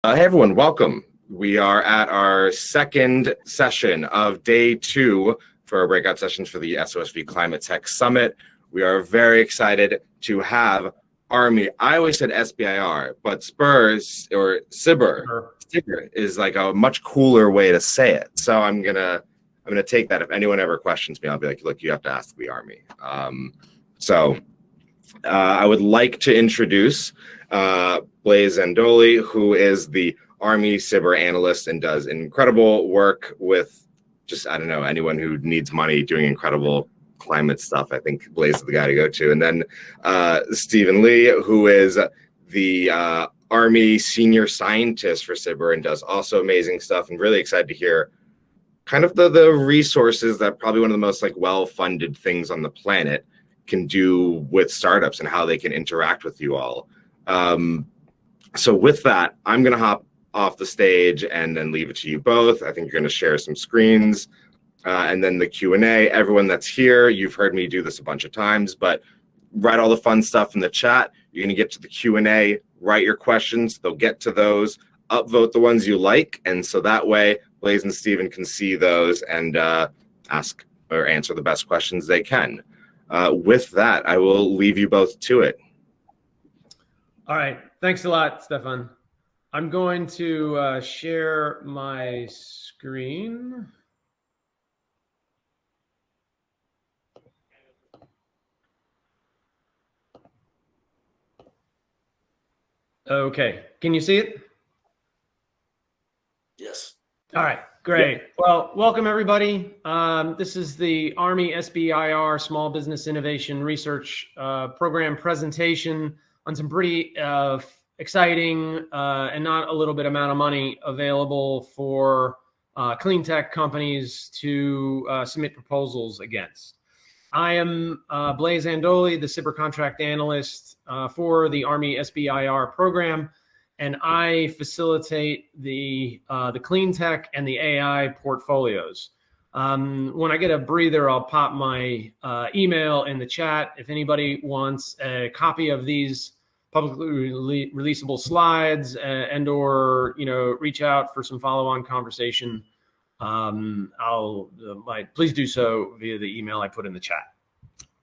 Hey everyone, welcome. We are at our second session of day 2 for our breakout sessions for the SOSV Climate Tech Summit. We are very excited to have Army. I always said SBIR, but SBIR is like a much cooler way to say it. So I'm gonna take that. If anyone ever questions me, I'll be like, look, you have to ask the Army. I would like to introduce Blaise Zandoli, who is the Army SBIR analyst and does incredible work with just, I don't know, anyone who needs money doing incredible climate stuff. I think Blaise is the guy to go to. And then Stephen Lee, who is the Army senior scientist for SBIR and does also amazing stuff, and really excited to hear kind of the resources that probably one of the most well-funded things on the planet can do with startups and how they can interact with you all. So with that, I'm going to hop off the stage and then leave it to you both. I think you're going to share some screens and then the Q&A. Everyone that's here, you've heard me do this a bunch of times, but write all the fun stuff in the chat. You're going to get to the Q&A, write your questions. They'll get to those, upvote the ones you like. And so that way, Blaise and Stephen can see those and ask or answer the best questions they can. With that, I will leave you both to it. All right. Thanks a lot, Stefan. I'm going to share my screen. Okay. Can you see it? Yes. All right. Great. Well, welcome everybody. This is the Army SBIR Small Business Innovation Research Program presentation on some pretty exciting and not a little bit amount of money available for clean tech companies to submit proposals against. I am Blaise Zandoli, the SBIR contract analyst for the Army SBIR program. And I facilitate the clean tech and the AI portfolios. When I get a breather, I'll pop my email in the chat. If anybody wants a copy of these publicly releasable slides and/or reach out for some follow-on conversation, please do so via the email I put in the chat.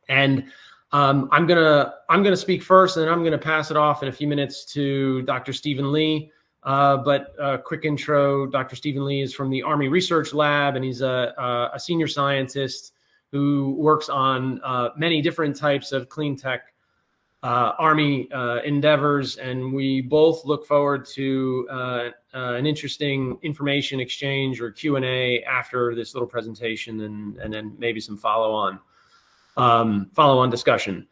And I'm gonna speak first, and then I'm gonna pass it off in a few minutes to Dr. Stephen Lee. But a quick intro: Dr. Stephen Lee is from the Army Research Lab, and he's a senior scientist who works on many different types of clean tech Army endeavors. And we both look forward to an interesting information exchange or Q&A after this little presentation, and then maybe some follow-on discussion.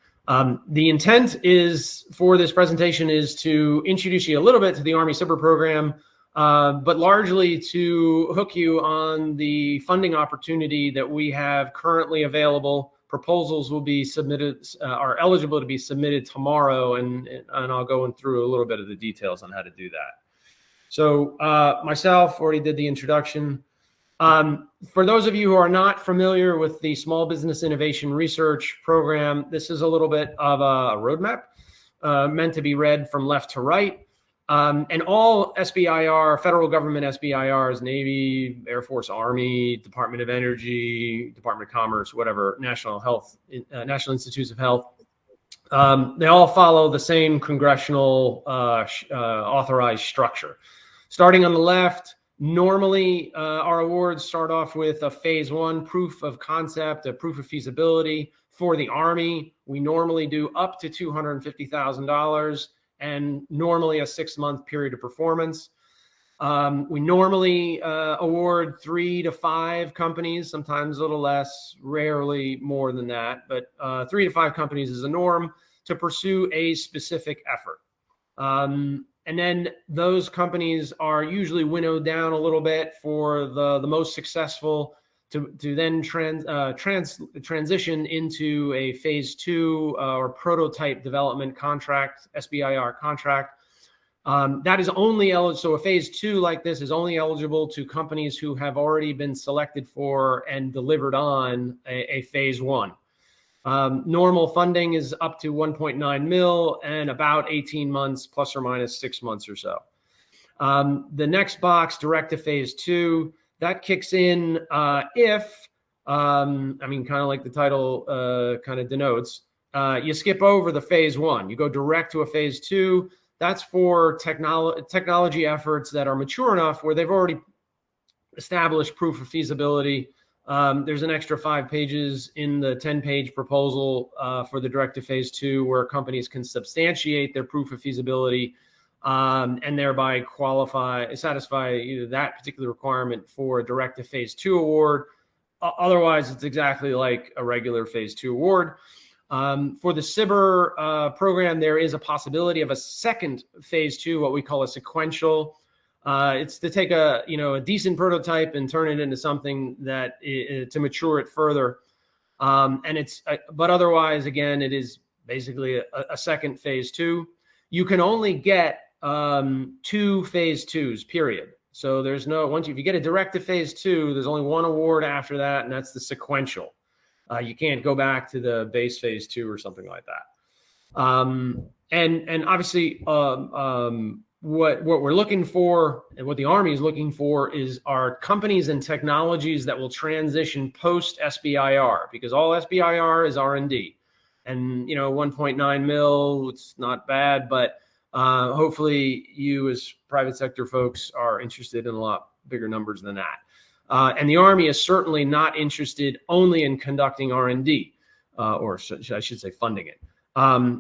The intent is for this presentation is to introduce you a little bit to the Army SBIR program, but largely to hook you on the funding opportunity that we have currently available. Proposals will be submitted, are eligible to be submitted tomorrow, and I'll go through a little bit of the details on how to do that. So myself already did the introduction. For those of you who are not familiar with the Small Business Innovation Research Program, this is a little bit of a roadmap meant to be read from left to right. And all SBIR, federal government SBIRs, Navy, Air Force, Army, Department of Energy, Department of Commerce, whatever, National Institutes of Health, they all follow the same congressional authorized structure. Starting on the left, normally, our awards start off with a phase 1 proof of concept, a proof of feasibility. For the Army, we normally do up to $250,000 and normally a 6-month period of performance. We normally award 3 to 5 companies, sometimes a little less, rarely more than that, but 3 to 5 companies is a norm to pursue a specific effort. And then those companies are usually winnowed down a little bit for the most successful to then transition into a phase 2 or prototype development contract, SBIR contract. That is only eligible. So a phase 2 like this is only eligible to companies who have already been selected for and delivered on a phase 1. Normal funding is up to 1.9 mil and about 18 months plus or minus 6 months or so. The next box, direct to phase 2, that kicks in if, I mean, kind of like the title kind of denotes, you skip over the phase 1, you go direct to a phase 2. That's for technology efforts that are mature enough where they've already established proof of feasibility. There's an extra 5 pages in the 10-page proposal for the direct to phase 2 where companies can substantiate their proof of feasibility and thereby satisfy either that particular requirement for a direct to phase 2 award. Otherwise, it's exactly like a regular phase 2 award. For the SBIR program, there is a possibility of a second phase 2, what we call a sequential. It's to take a decent prototype and turn it into something that to mature it further. But otherwise, again, it is basically a second phase 2. You can only get 2 phase 2s, period. So there's no, if you get a direct to phase 2, there's only 1 award after that, and that's the sequential. You can't go back to the base phase 2 or something like that. And obviously, what we're looking for and what the Army is looking for are companies and technologies that will transition post SBIR, because all SBIR is R&D. And 1.9 mil, it's not bad, but hopefully you as private sector folks are interested in a lot bigger numbers than that. And the Army is certainly not interested only in conducting R&D, or I should say funding it.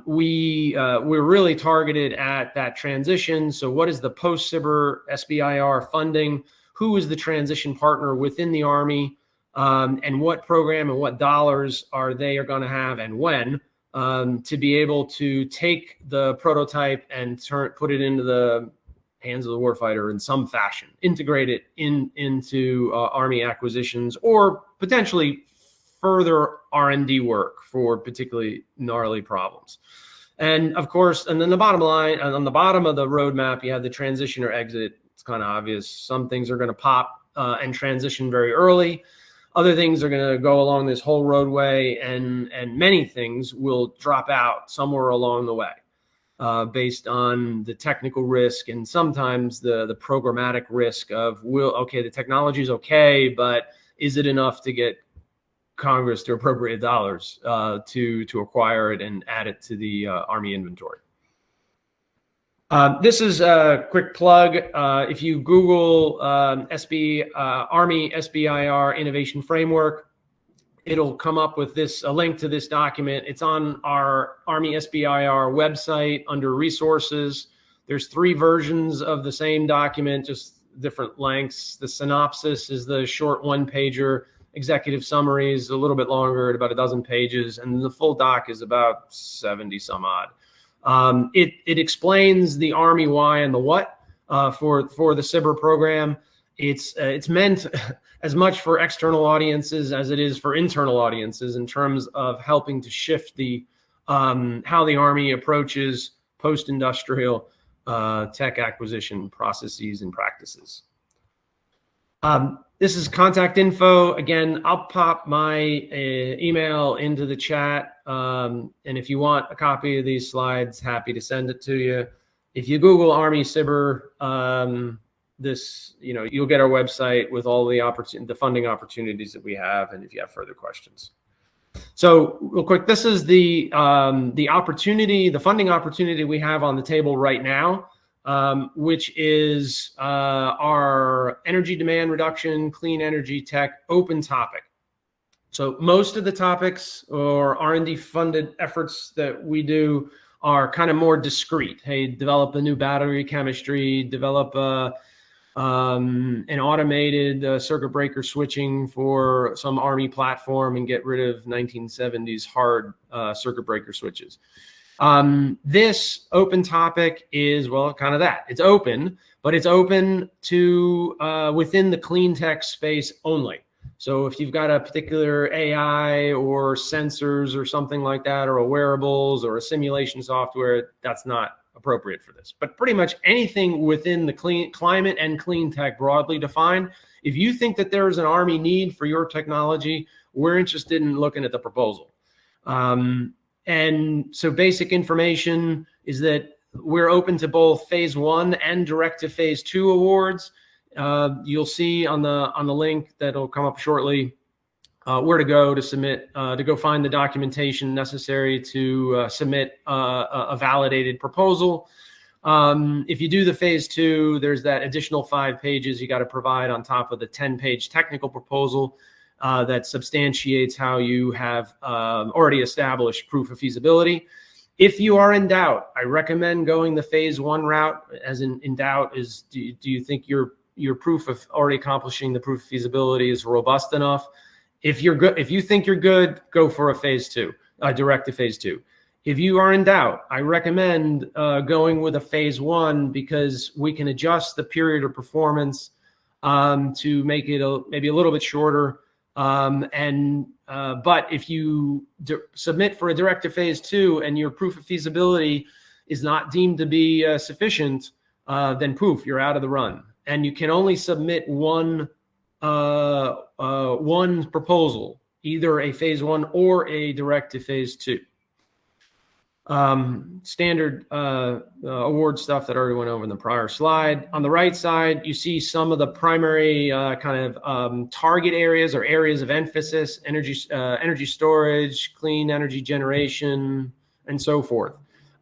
We're really targeted at that transition. So what is the post-SBIR SBIR funding? Who is the transition partner within the Army? And what program and what dollars are going to have and when to be able to take the prototype and put it into the hands of the warfighter in some fashion, integrate it into Army acquisitions, or potentially further R&D work for particularly gnarly problems. And of course, and then the bottom line, on the bottom of the roadmap, you have the transition or exit. It's kind of obvious. Some things are going to pop and transition very early. Other things are going to go along this whole roadway, and many things will drop out somewhere along the way based on the technical risk and sometimes the programmatic risk of, the technology is okay, but is it enough to get Congress to appropriate dollars to acquire it and add it to the Army inventory? This is a quick plug. If you Google Army SBIR Innovation Framework, it'll come up with a link to this document. It's on our Army SBIR website under resources. There's 3 versions of the same document, just different lengths. The synopsis is the short 1-pager. Executive summary is a little bit longer at about 12 pages, and the full doc is about 70 some odd. It explains the Army why and the what for the SBIR program. It's meant as much for external audiences as it is for internal audiences in terms of helping to shift the how the Army approaches post-industrial tech acquisition processes and practices. This is contact info. Again, I'll pop my email into the chat. And if you want a copy of these slides, happy to send it to you. If you Google Army SBIR, you'll get our website with all the funding opportunities that we have, and if you have further questions. So real quick, this is the opportunity, the funding opportunity we have on the table right now, which is our energy demand reduction, clean energy tech open topic. So most of the topics or R&D funded efforts that we do are kind of more discrete. Hey, develop a new battery chemistry, develop an automated circuit breaker switching for some Army platform and get rid of 1970s hard circuit breaker switches. This open topic is, well, kind of that. It's open, but it's open to within the clean tech space only. So if you've got a particular AI or sensors or something like that, or a wearables or a simulation software, that's not appropriate for this. But pretty much anything within the clean climate and clean tech broadly defined, if you think that there is an Army need for your technology, we're interested in looking at the proposal. And so basic information is that we're open to both phase 1 and direct to phase 2 awards. You'll see on the link that'll come up shortly where to go to submit, to go find the documentation necessary to submit a validated proposal. If you do the phase 2, there's that additional 5 pages you got to provide on top of the 10-page technical proposal that substantiates how you have already established proof of feasibility. If you are in doubt, I recommend going the phase 1 route. As in doubt is, do you think your proof of already accomplishing the proof of feasibility is robust enough? If you're good, if you think you're good, go for a phase 2, direct to phase 2. If you are in doubt, I recommend going with a phase 1 because we can adjust the period of performance to make it maybe a little bit shorter. But if you submit for a direct to phase 2 and your proof of feasibility is not deemed to be sufficient, then poof, you're out of the run. And you can only submit one proposal, either a phase 1 or a direct to phase 2. Standard award stuff that I already went over in the prior slide. On the right side, you see some of the primary kind of target areas or areas of emphasis: energy storage, clean energy generation, and so forth.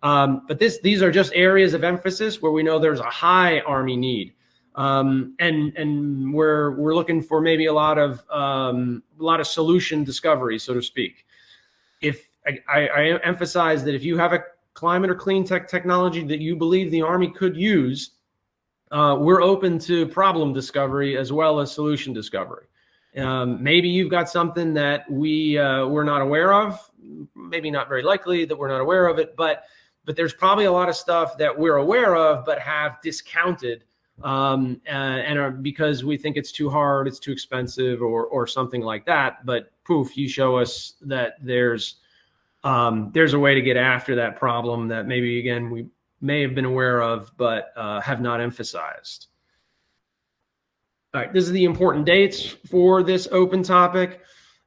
But these are just areas of emphasis where we know there's a high Army need, and we're looking for maybe a lot of solution discovery, so to speak. If I emphasize that if you have a climate or clean tech technology that you believe the Army could use, we're open to problem discovery as well as solution discovery. Maybe you've got something that we're not aware of, maybe not very likely that we're not aware of it, but there's probably a lot of stuff that we're aware of but have discounted and are, because we think it's too hard, it's too expensive, or something like that. But poof, you show us that there's a way to get after that problem that maybe, again, we may have been aware of, but have not emphasized. All right, this is the important dates for this open topic.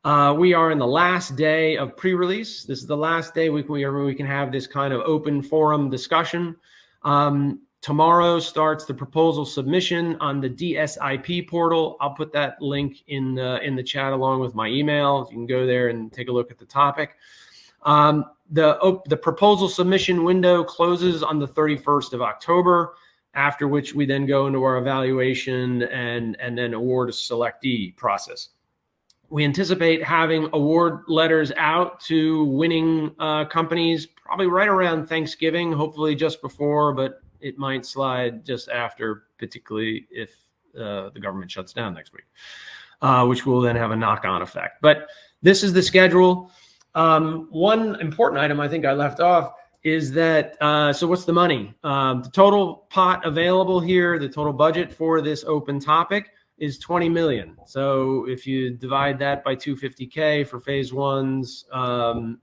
We are in the last day of pre-release. This is the last day we can have this kind of open forum discussion. Tomorrow starts the proposal submission on the DSIP portal. I'll put that link in the chat along with my email. You can go there and take a look at the topic. The proposal submission window closes on the 31st of October, after which we then go into our evaluation and then award a selectee process. We anticipate having award letters out to winning companies probably right around Thanksgiving, hopefully just before, but it might slide just after, particularly if the government shuts down next week, which will then have a knock-on effect. But this is the schedule. One important item I think I left off is that, so what's the money? The total pot available here, the total budget for this open topic is 20 million. So if you divide that by 250K for phase 1s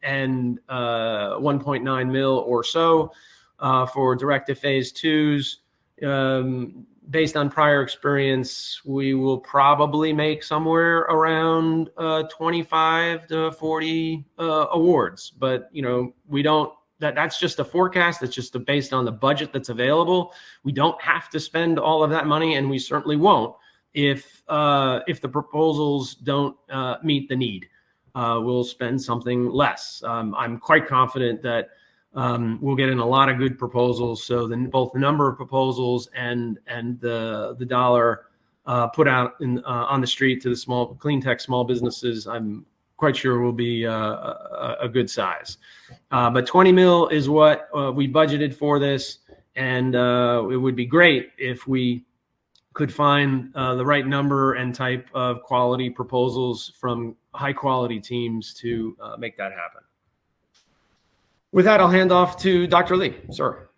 and 1.9 mil or so for direct to phase 2s, based on prior experience, we will probably make somewhere around 25 to 40 awards. But, you know, we don't, that's just a forecast. That's just based on the budget that's available. We don't have to spend all of that money, and we certainly won't if the proposals don't meet the need. We'll spend something less. I'm quite confident that we'll get in a lot of good proposals. So then both the number of proposals and the dollar put out on the street to the small clean tech small businesses, I'm quite sure will be a good size. But 20 mil is what we budgeted for this, and it would be great if we could find the right number and type of quality proposals from high quality teams to make that happen. With that, I'll hand off to Dr. Lee, sir.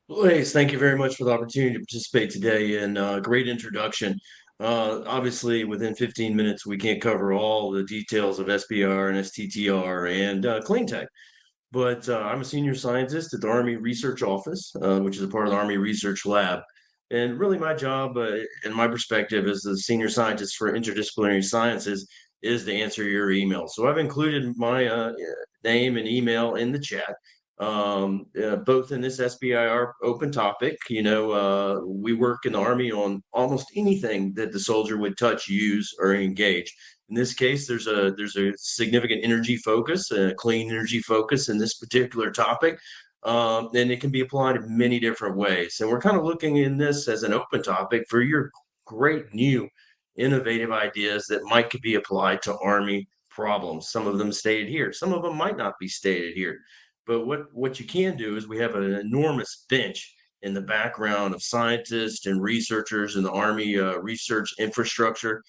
Blaze, thank you very much for the opportunity to participate today, and great introduction. Obviously, within 15 minutes, we can't cover all the details of SBIR and STTR and clean tech. But I'm a senior scientist at the Army Research Office, which is a part of the Army Research Lab. And really my job, in my perspective, as the senior scientist for interdisciplinary sciences, is to answer your email. So I've included my name and email in the chat. both in this SBIR open topic. We work in the Army on almost anything that the soldier would touch, use, or engage. In this case, there's a significant energy focus, a clean energy focus in this particular topic. And it can be applied in many different ways. And we're kind of looking in this as an open topic for your great new innovative ideas that might could be applied to Army problems. Some of them stated here, some of them might not be stated here. But what you can do is we have an enormous bench in the background of scientists and researchers in the Army research infrastructure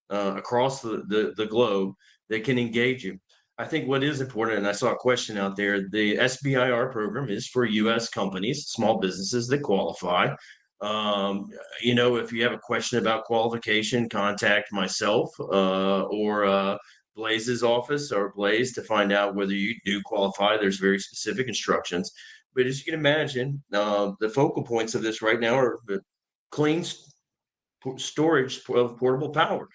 across the globe that can engage you. I think what is important, and I saw a question out there, the SBIR program is for U.S. companies, small businesses that qualify. If you have a question about qualification, contact myself or Blaze's office or Blaze to find out whether you do qualify. There's very specific instructions. But as you can imagine, the focal points of this right now are the clean storage of portable power,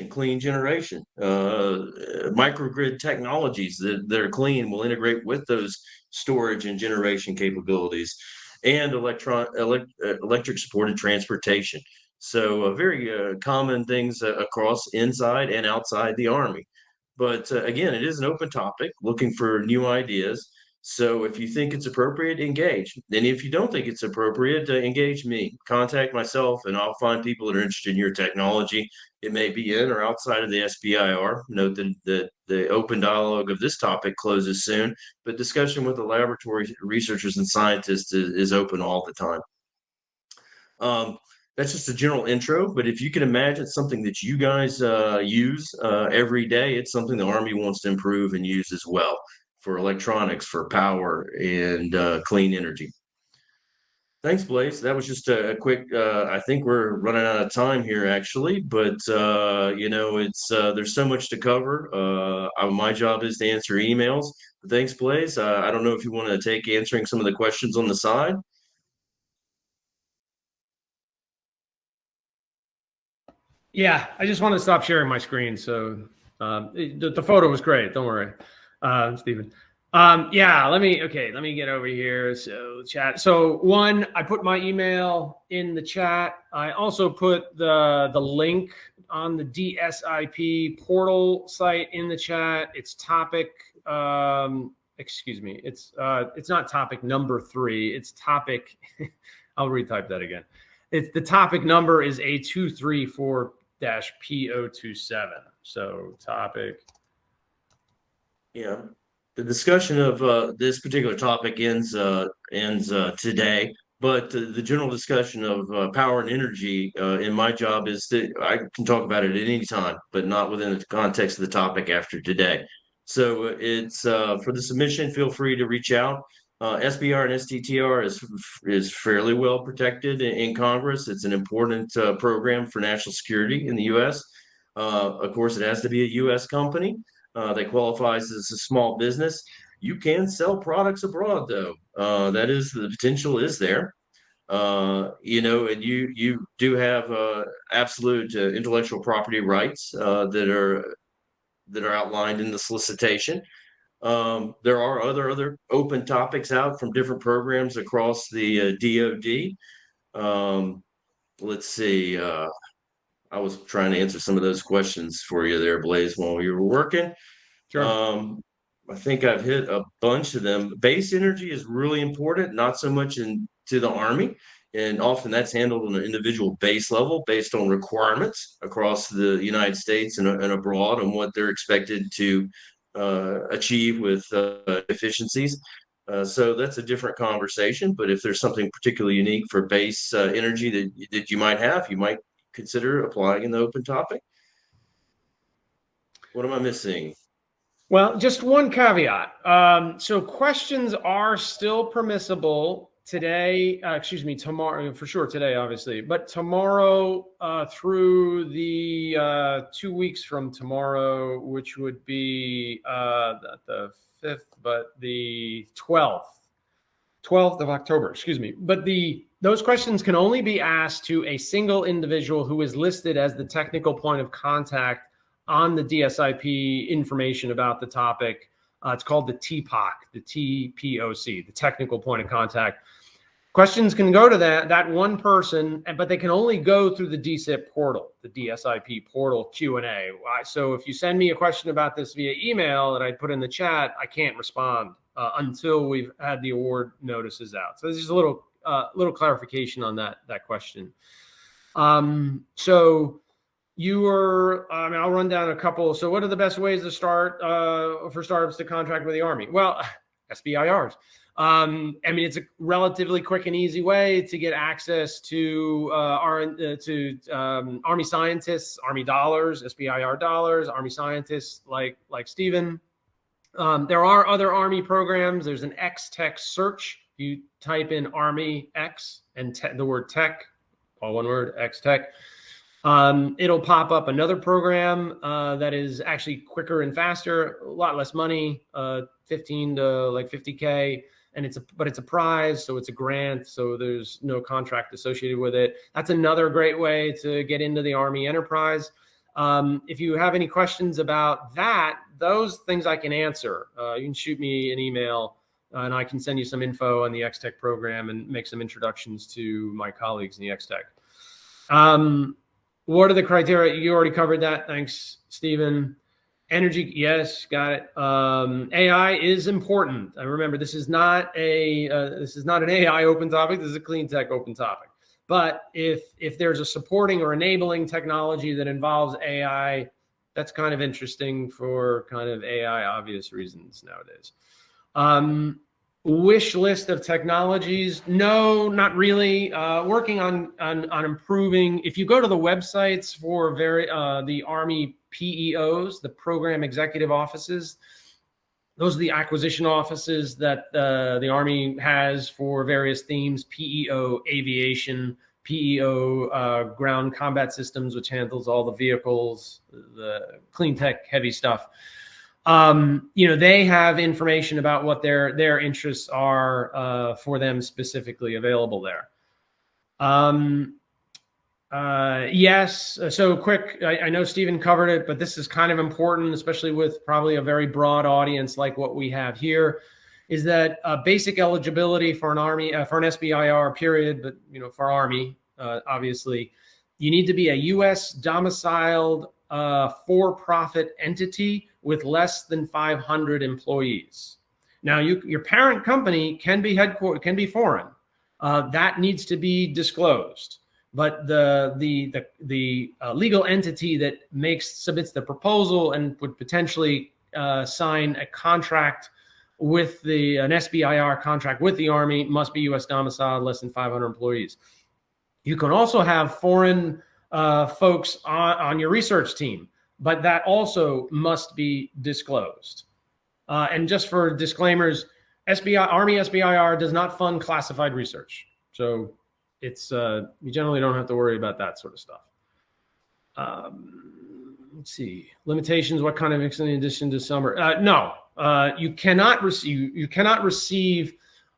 clean generation, microgrid technologies that are clean will integrate with those storage and generation capabilities, and electric supported transportation. So very common things across inside and outside the Army. But again, it is an open topic, looking for new ideas. So if you think it's appropriate, engage. And if you don't think it's appropriate, engage me. Contact myself, and I'll find people that are interested in your technology. It may be in or outside of the SBIR. Note that the open dialogue of this topic closes soon, but discussion with the laboratory researchers and scientists is open all the time. That's just a general intro, but if you can imagine something that you guys use every day, it's something the Army wants to improve and use as well for electronics, for power, and clean energy. Thanks, Blaze. That was just a quick, I think we're running out of time here actually, but there's so much to cover. My job is to answer emails. But thanks, Blaze. I don't know if you want to take answering some of the questions on the side. Yeah, I just want to stop sharing my screen. So the photo was great. Don't worry, Stephen. Let me get over here. So chat. So one, I put my email in the chat. I also put the link on the DSIP portal site in the chat. It's topic, excuse me. It's not topic number 3. It's topic, I'll retype that again. It's the topic number is A234-P027. So topic. Yeah. The discussion of this particular topic ends today, but the general discussion of power and energy in my job is that I can talk about it at any time, but not within the context of the topic after today. So it's for the submission, feel free to reach out. SBIR and STTR is fairly well protected in Congress. It's an important program for national security in the U.S. Of course, it has to be a U.S. company. That qualifies as a small business. You can sell products abroad, though. That is, the potential is there. And you do have absolute intellectual property rights that are outlined in the solicitation. There are other open topics out from different programs across the DoD. Let's see. I was trying to answer some of those questions for you there, Blaze, while you were working. Sure. I think I've hit a bunch of them. Base energy is really important, not so much to the Army. And often that's handled on an individual base level based on requirements across the United States and abroad and what they're expected to achieve with efficiencies. So that's a different conversation. But if there's something particularly unique for base energy that you might have, you might consider applying in the open topic. What am I missing? Well, just one caveat. So questions are still permissible today, tomorrow, for sure today, obviously, but tomorrow through the 2 weeks from tomorrow, which would be the 5th, but the 12th of October, But those questions can only be asked to a single individual who is listed as the technical point of contact on the DSIP information about the topic. It's called the TPOC, the TPOC, the technical point of contact. Questions can go to that one person, but they can only go through the DSIP portal, the DSIP portal Q&A. So if you send me a question about this via email that I put in the chat, I can't respond until we've had the award notices out. So this is a little clarification on that question. So you were, I'll run down a couple. So what are the best ways to start for startups to contract with the Army? Well, SBIRs. It's a relatively quick and easy way to get access to Army scientists, Army dollars, SBIR dollars, Army scientists like Stephen. There are other Army programs. There's an X-Tech search. You type in Army X and the word tech, all one word, X-Tech. It'll pop up another program that is actually quicker and faster, a lot less money, 15 to like 50K. And it's a prize, so it's a grant, so there's no contract associated with it. That's another great way to get into the Army enterprise. If you have any questions about that, those things I can answer. You can shoot me an email, and I can send you some info on the X-Tech program and make some introductions to my colleagues in the X-Tech. What are the criteria? You already covered that. Thanks, Stephen. Energy, yes, got it. AI is important. I remember this is not an AI open topic. This is a clean tech open topic. But if there's a supporting or enabling technology that involves AI, that's kind of interesting for kind of AI obvious reasons nowadays. Wish list of technologies? No, not really. Working on improving. If you go to the websites for the Army PEOs, the Program Executive Offices, those are the acquisition offices that the Army has for various themes. PEO Aviation, PEO Ground Combat Systems, which handles all the vehicles, the clean tech heavy stuff. They have information about what their interests are for them specifically available there. Yes. So quick, I know Stephen covered it, but this is kind of important, especially with probably a very broad audience like what we have here, is that basic eligibility for an Army, for an SBIR period, but for Army, obviously, you need to be a U.S. domiciled for-profit entity with less than 500 employees. Now, your parent company can be foreign. That needs to be disclosed. But the legal entity that submits the proposal and would potentially sign a contract with an SBIR contract with the Army must be U.S. domiciled, less than 500 employees. You can also have foreign folks on your research team, but that also must be disclosed. And just for disclaimers, Army SBIR does not fund classified research. So it's you generally don't have to worry about that sort of stuff. Let's see, limitations. What kind of in addition to summer? No, you cannot receive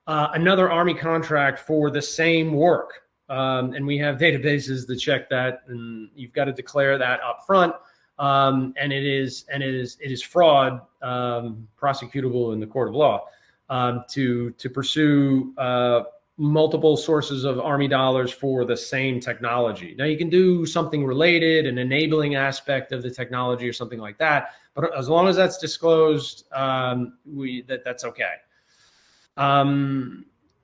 another Army contract for the same work. And we have databases that check that, and you've got to declare that up front. And it is fraud, prosecutable in the court of law, to pursue multiple sources of Army dollars for the same technology. Now you can do something related, an enabling aspect of the technology or something like that, but as long as that's disclosed, that's okay.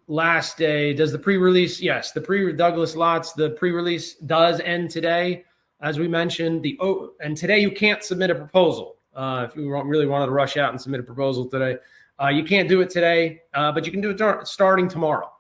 Last day, does the pre-release? Yes, Douglas Lotz, the pre-release does end today, as we mentioned. And today you can't submit a proposal. If you really wanted to rush out and submit a proposal today, you can't do it today, but you can do it starting tomorrow.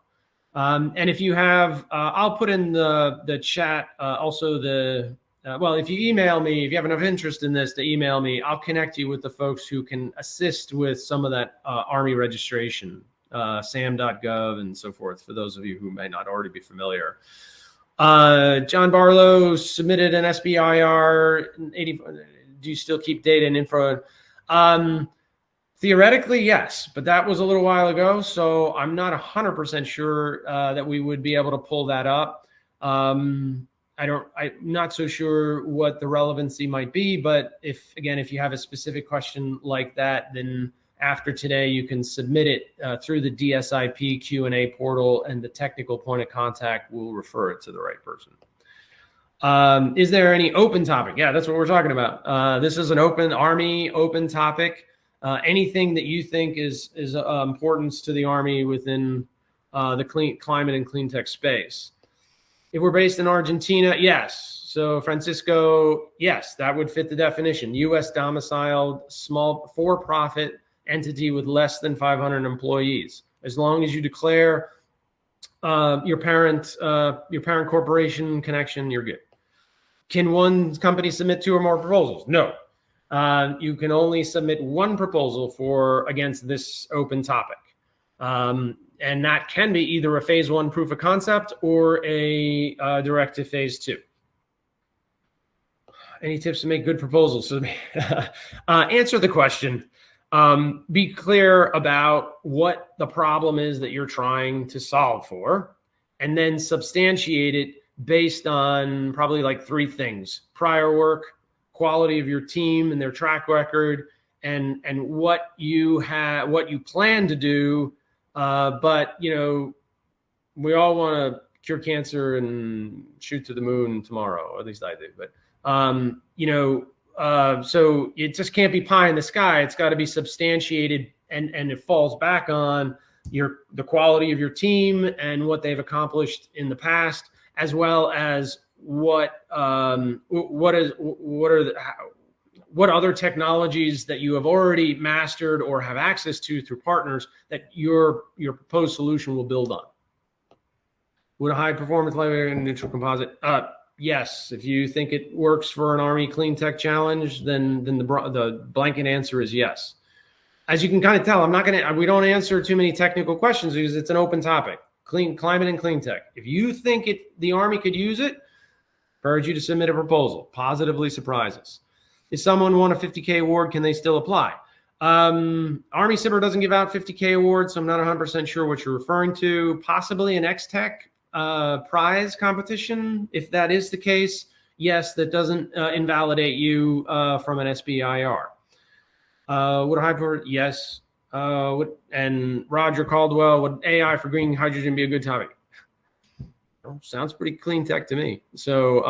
And if you have, I'll put in the chat also if you email me, if you have enough interest in this to email me, I'll connect you with the folks who can assist with some of that Army registration, sam.gov and so forth, for those of you who may not already be familiar. John Barlow submitted an SBIR. Do you still keep data and info? Theoretically, yes, but that was a little while ago, so I'm not 100% sure that we would be able to pull that up. I'm not so sure what the relevancy might be, but if you have a specific question like that, then after today, you can submit it through the DSIP Q&A portal, and the technical point of contact will refer it to the right person. Is there any open topic? Yeah, that's what we're talking about. This is an open Army open topic. Anything that you think is importance to the Army within the climate and clean tech space. If we're based in Argentina, yes. So Francisco, yes, that would fit the definition. U.S. domiciled, small for-profit entity with less than 500 employees. As long as you declare your parent corporation connection, you're good. Can one company submit 2 or more proposals? No. You can only submit 1 proposal against this open topic. And that can be either a phase 1 proof of concept or a direct to phase 2. Any tips to make good proposals? So, answer the question. Be clear about what the problem is that you're trying to solve for, and then substantiate it based on probably like 3 things: prior work, quality of your team and their track record, and what you plan to do. But we all want to cure cancer and shoot to the moon tomorrow, or at least I do. But so it just can't be pie in the sky. It's got to be substantiated, and it falls back on the quality of your team and what they've accomplished in the past, as well as what other technologies that you have already mastered or have access to through partners that your proposed solution will build on. Would a high performance lightweight and neutral composite? Yes. If you think it works for an Army Clean Tech Challenge, then the blanket answer is yes. As you can kind of tell, we don't answer too many technical questions because it's an open topic. Climate and clean tech. If you think the Army could use it, encourage you to submit a proposal. Positively surprise us. If someone won a $50K award, can they still apply? Army SBIR doesn't give out $50K awards, so I'm not 100% sure what you're referring to. Possibly an X-Tech prize competition. If that is the case, yes, that doesn't invalidate you from an SBIR. Would a hybrid? Yes. And Roger Caldwell, would AI for green hydrogen be a good topic? Well, sounds pretty clean tech to me. So,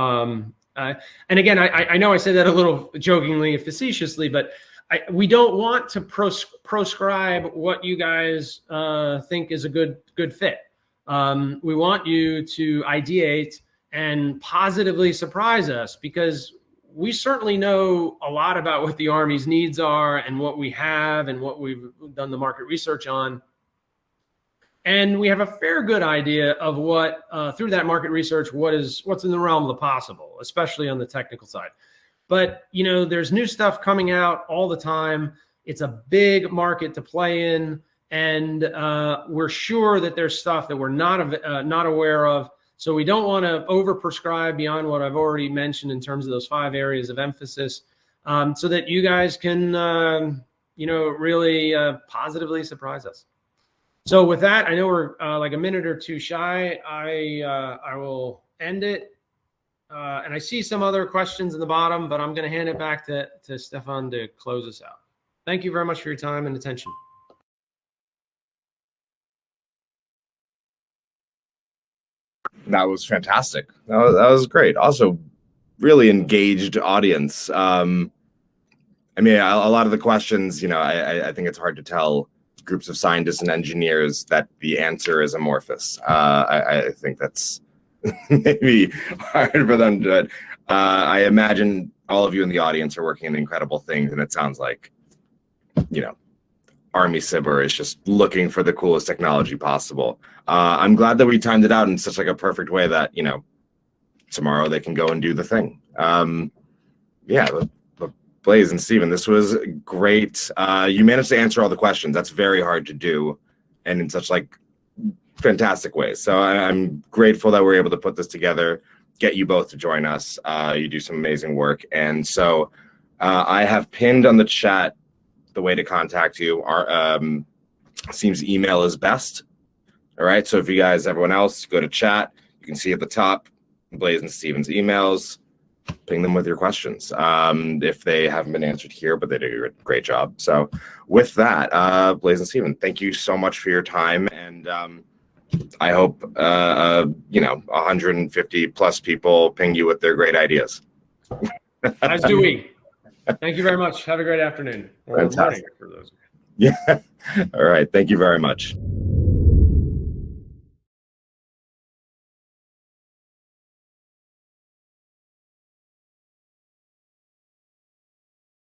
and again, I know I said that a little jokingly, facetiously, but we don't want to proscribe what you guys think is a good fit. We want you to ideate and positively surprise us, because we certainly know a lot about what the Army's needs are and what we have and what we've done the market research on. And we have a fair good idea of what, through that market research, what's in the realm of the possible, especially on the technical side. But, there's new stuff coming out all the time. It's a big market to play in. And we're sure that there's stuff that we're not aware of. So we don't want to overprescribe beyond what I've already mentioned in terms of those 5 areas of emphasis, so that you guys can, really positively surprise us. So with that, I know we're like a minute or 2 shy. I will end it. And I see some other questions in the bottom, but I'm going to hand it back to Stefan to close us out. Thank you very much for your time and attention. That was fantastic. That was great. Also, really engaged audience. I mean, a lot of the questions, I think it's hard to tell groups of scientists and engineers that the answer is amorphous. I think that's maybe hard for them to do it. I imagine all of you in the audience are working on incredible things, and it sounds like, Army SBIR is just looking for the coolest technology possible. I'm glad that we timed it out in such like a perfect way that, tomorrow they can go and do the thing. Blaze and Steven, this was great. You managed to answer all the questions. That's very hard to do, and in such like fantastic ways. So I'm grateful that we're able to put this together, get you both to join us. You do some amazing work. And so I have pinned on the chat the way to contact you. Seems email is best. All right. So if you guys, everyone else, go to chat, you can see at the top Blaze and Steven's emails. ping them with your questions if they haven't been answered here, but they did a great job. So with that, Blaze and Steven, thank you so much for your time. And I hope, 150 plus people ping you with their great ideas. As do we. Thank you very much. Have a great afternoon or morning for those. Yeah. All right. Thank you very much.